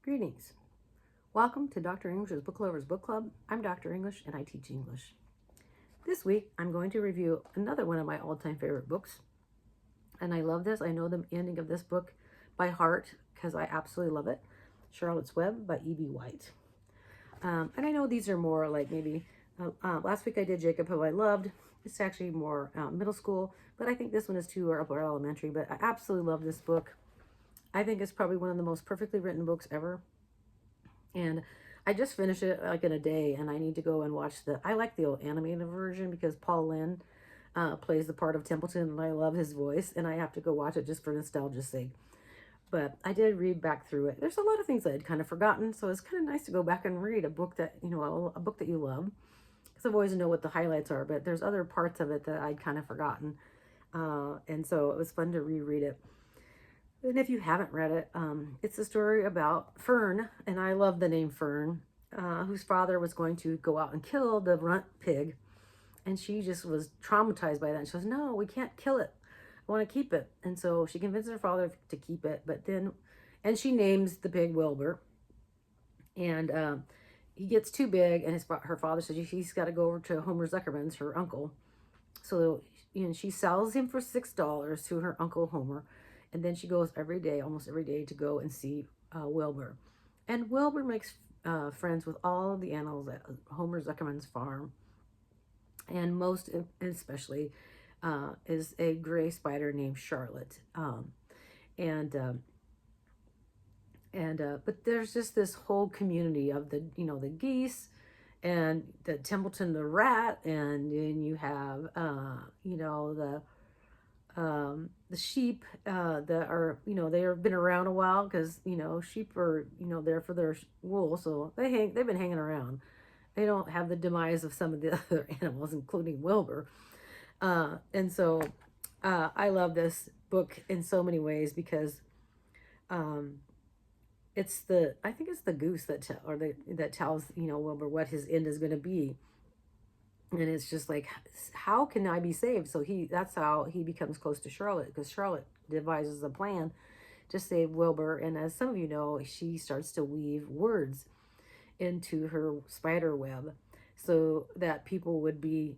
Greetings. Welcome to Dr. English's Book Lovers Book Club. I'm Dr. English and I teach English. This week I'm going to review another one of my all-time favorite books. And I love this. I know the ending of this book by heart because I absolutely love it. Charlotte's Web by E.B. White. And I know these are more like maybe, last week I did Jacob Who I Loved. It's actually more middle school, but I think this one is too upper elementary. But I absolutely love this book. I think it's probably one of the most perfectly written books ever. And I just finished it like in a day, and I need to go and watch I like the old animated version because Paul Lynde plays the part of Templeton, and I love his voice, and I have to go watch it just for nostalgia's sake. But I did read back through it. There's a lot of things I had kind of forgotten, so it's kind of nice to go back and read a book that, a book that you love. Because I've always know what the highlights are, but there's other parts of it that I'd kind of forgotten. And so it was fun to reread it. And if you haven't read it, it's a story about Fern, and I love the name Fern, whose father was going to go out and kill the runt pig, and she just was traumatized by that. And she goes, "No, we can't kill it. I want to keep it." And so she convinces her father to keep it, and she names the pig Wilbur, and he gets too big, and her father says he's got to go over to Homer Zuckerman's, her uncle. So she sells him for $6 to her uncle Homer. And then she goes almost every day, to go and see Wilbur. And Wilbur makes friends with all the animals at Homer Zuckerman's farm. And most especially is a gray spider named Charlotte. But there's just this whole community of the geese and the Templeton the rat, and then you have the sheep that are, they have been around a while because, sheep are, there for their wool. So they've been hanging around. They don't have the demise of some of the other animals, including Wilbur. And so I love this book in so many ways because I think it's the goose that tells, Wilbur what his end is going to be. And it's just like, how can I be saved? So that's how he becomes close to Charlotte, because Charlotte devises a plan to save Wilbur. And as some of you know, she starts to weave words into her spider web so that people would be,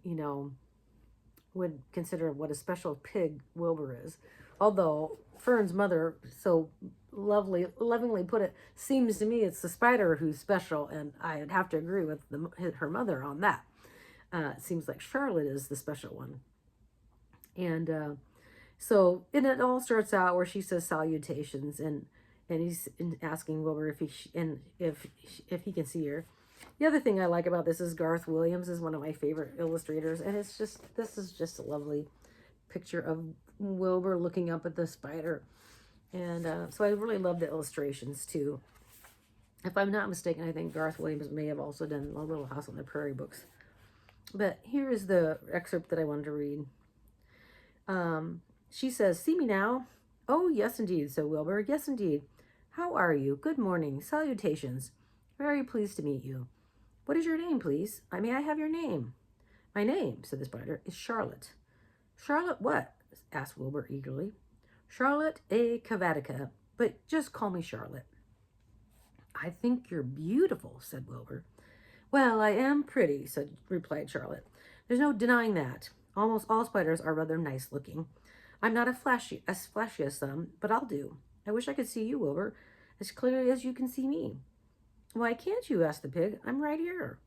would consider what a special pig Wilbur is. Although Fern's mother so lovingly put it, seems to me it's the spider who's special. And I'd have to agree with her mother on that. It seems like Charlotte is the special one. And and it all starts out where she says salutations, and he's asking Wilbur if he can see her. The other thing I like about this is Garth Williams is one of my favorite illustrators, and this is just a lovely picture of Wilbur looking up at the spider. And so I really love the illustrations too. If I'm not mistaken, I think Garth Williams may have also done a Little House on the Prairie books. But here is the excerpt that I wanted to read. She says, "See me now?" "Oh, yes, indeed," said Wilbur. "Yes, indeed. How are you? Good morning. Salutations. Very pleased to meet you. What is your name, please? May I have your name?" "My name," said the spider, "is Charlotte." "Charlotte what?" asked Wilbur eagerly. "Charlotte A. Cavatica, but just call me Charlotte." "I think you're beautiful," said Wilbur. "Well, I am pretty," replied Charlotte. "There's no denying that. Almost all spiders are rather nice looking. I'm not as flashy as some, but I'll do. I wish I could see you, Wilbur, as clearly as you can see me." "Why can't you?" asked the pig. "I'm right here."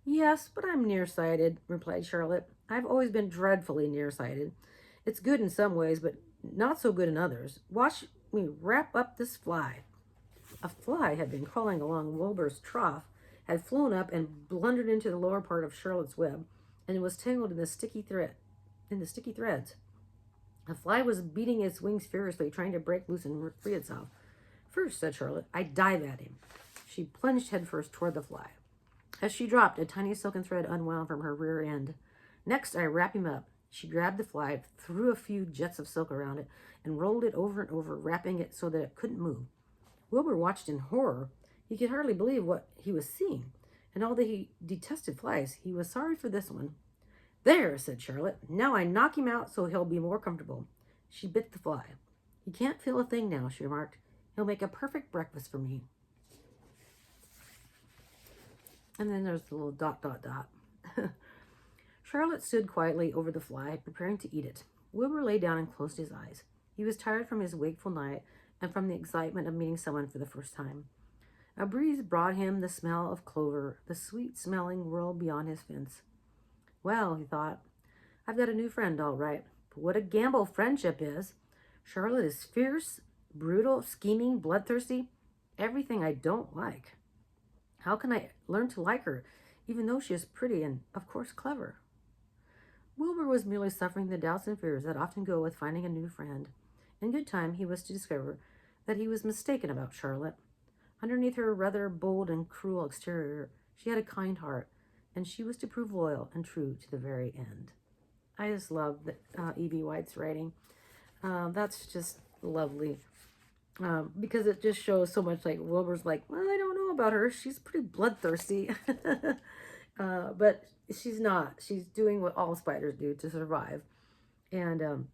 "Yes, but I'm nearsighted," replied Charlotte. "I've always been dreadfully nearsighted. It's good in some ways, but not so good in others. Watch me wrap up this fly." A fly had been crawling along Wilbur's trough, had flown up and blundered into the lower part of Charlotte's web, and was tangled in the sticky threads. The fly was beating its wings furiously, trying to break loose and free itself. "First," said Charlotte, "I dive at him." She plunged headfirst toward the fly. As she dropped, a tiny silken thread unwound from her rear end. "Next, I wrap him up." She grabbed the fly, threw a few jets of silk around it, and rolled it over and over, wrapping it so that it couldn't move. Wilbur watched in horror. He could hardly believe what he was seeing, and although he detested flies, he was sorry for this one. "There," said Charlotte. "Now I knock him out so he'll be more comfortable." She bit the fly. "He can't feel a thing now," she remarked. "He'll make a perfect breakfast for me." And then there's the little dot, dot, dot. Charlotte stood quietly over the fly, preparing to eat it. Wilbur lay down and closed his eyes. He was tired from his wakeful night and from the excitement of meeting someone for the first time. A breeze brought him the smell of clover, the sweet-smelling world beyond his fence. Well, he thought, I've got a new friend, all right. But what a gamble friendship is. Charlotte is fierce, brutal, scheming, bloodthirsty, everything I don't like. How can I learn to like her, even though she is pretty and, of course, clever? Wilbur was merely suffering the doubts and fears that often go with finding a new friend. In good time, he was to discover that he was mistaken about Charlotte. Underneath her rather bold and cruel exterior, she had a kind heart, and she was to prove loyal and true to the very end. I just love E.B. White's writing. That's just lovely. Because it just shows so much. Like Wilbur's like, well, I don't know about her. She's pretty bloodthirsty. But she's not. She's doing what all spiders do to survive. And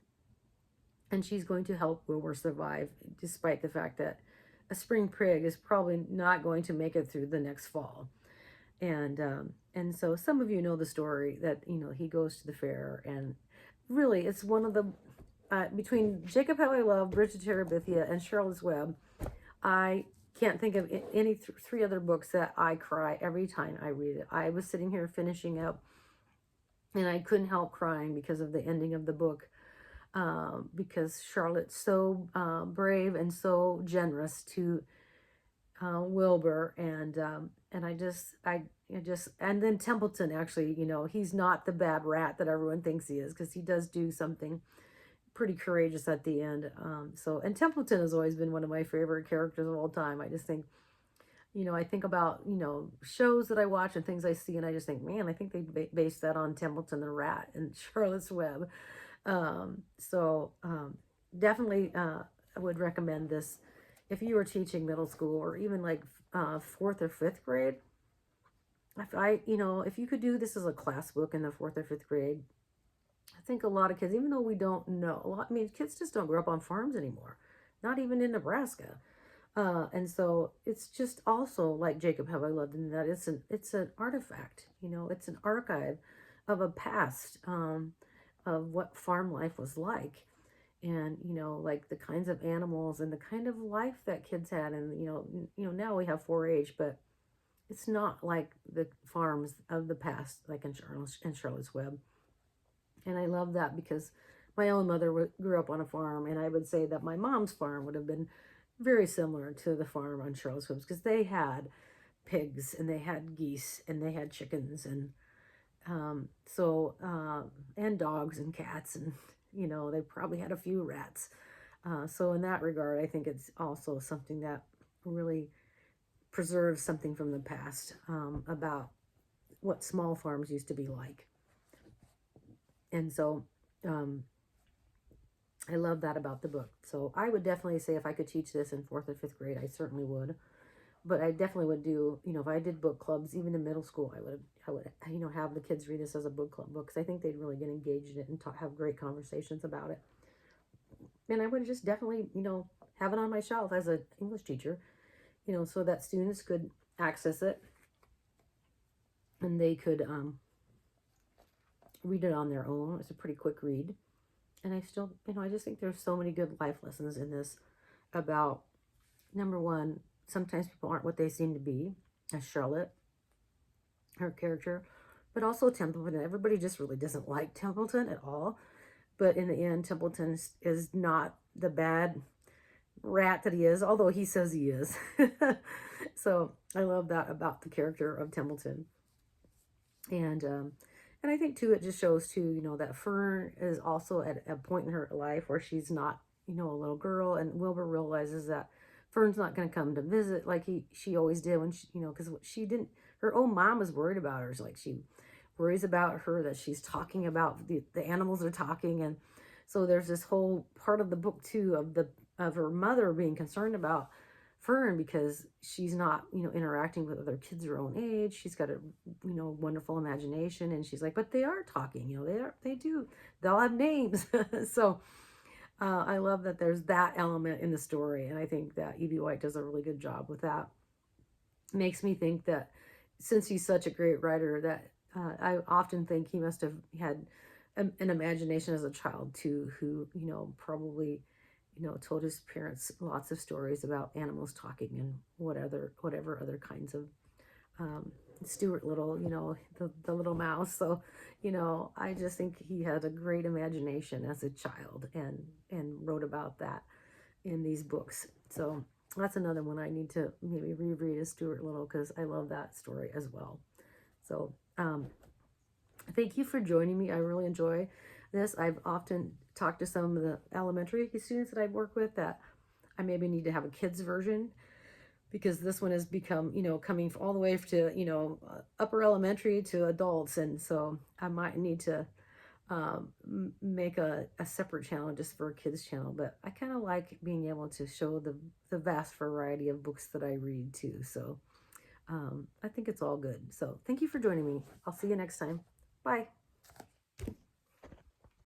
she's going to help Wilbur survive, despite the fact that a spring prig is probably not going to make it through the next fall. And so some of you know the story that, he goes to the fair, and really it's one of the, between Jacob How I Love, Bridge to Terabithia, and Charlotte's Web, I can't think of any three other books that I cry every time I read it. I was sitting here finishing up, and I couldn't help crying because of the ending of the book, because Charlotte's so brave and so generous to Wilbur, and I just, and then Templeton actually, he's not the bad rat that everyone thinks he is, because he does do something pretty courageous at the end. And Templeton has always been one of my favorite characters of all time. I just think, I think about, shows that I watch and things I see, and I just think, man, I think they based that on Templeton the Rat and Charlotte's Web. Definitely I would recommend this if you were teaching middle school, or even like fourth or fifth grade. If you could do this as a class book in the fourth or fifth grade, I think a lot of kids, even though we don't know, kids just don't grow up on farms anymore, not even in Nebraska. And so it's just also like Jacob Have I Loved, in that it's an artifact, it's an archive of a past, of what farm life was like. And, like the kinds of animals and the kind of life that kids had. And, now we have 4-H, but it's not like the farms of the past, like in Charlotte's Web. And I love that because my own mother grew up on a farm, and I would say that my mom's farm would have been very similar to the farm on Charlotte's Web, because they had pigs and they had geese and they had chickens and and dogs and cats, and they probably had a few rats. So in that regard, I think it's also something that really preserves something from the past, about what small farms used to be like. And so I love that about the book. So I would definitely say if I could teach this in fourth or fifth grade, I certainly would. But I definitely would do, if I did book clubs, even in middle school, I would, have the kids read this as a book club book, because I think they'd really get engaged in it and have great conversations about it. And I would just definitely, have it on my shelf as an English teacher, so that students could access it and they could read it on their own. It's a pretty quick read. And I still, I just think there's so many good life lessons in this about, number one, sometimes people aren't what they seem to be, as Charlotte, her character, but also Templeton. Everybody just really doesn't like Templeton at all. But in the end, Templeton is not the bad rat that he is, although he says he is. So I love that about the character of Templeton. And I think too, it just shows too, that Fern is also at a point in her life where she's not, a little girl, and Wilbur realizes that Fern's not going to come to visit like she always did when she, because she didn't, her own mom was worried about her. So like she worries about her, that she's talking about the animals are talking. And so there's this whole part of the book too of her mother being concerned about Fern, because she's not, interacting with other kids her own age. She's got a, wonderful imagination, and she's like, but they are talking, they do, they'll have names. So I love that there's that element in the story, and I think that E.B. White does a really good job with that. Makes me think that since he's such a great writer, that I often think he must have had an imagination as a child too, who, probably, told his parents lots of stories about animals talking and whatever other kinds of Stuart Little, the little mouse. So, I just think he had a great imagination as a child and wrote about that in these books. So that's another one I need to maybe reread, is Stuart Little, because I love that story as well. So thank you for joining me. I really enjoy this. I've often talked to some of the elementary students that I work with that I maybe need to have a kids version, because this one has become, coming all the way to, upper elementary to adults. And so I might need to make a separate channel just for a kids channel. But I kind of like being able to show the vast variety of books that I read too. So I think it's all good. So thank you for joining me. I'll see you next time. Bye.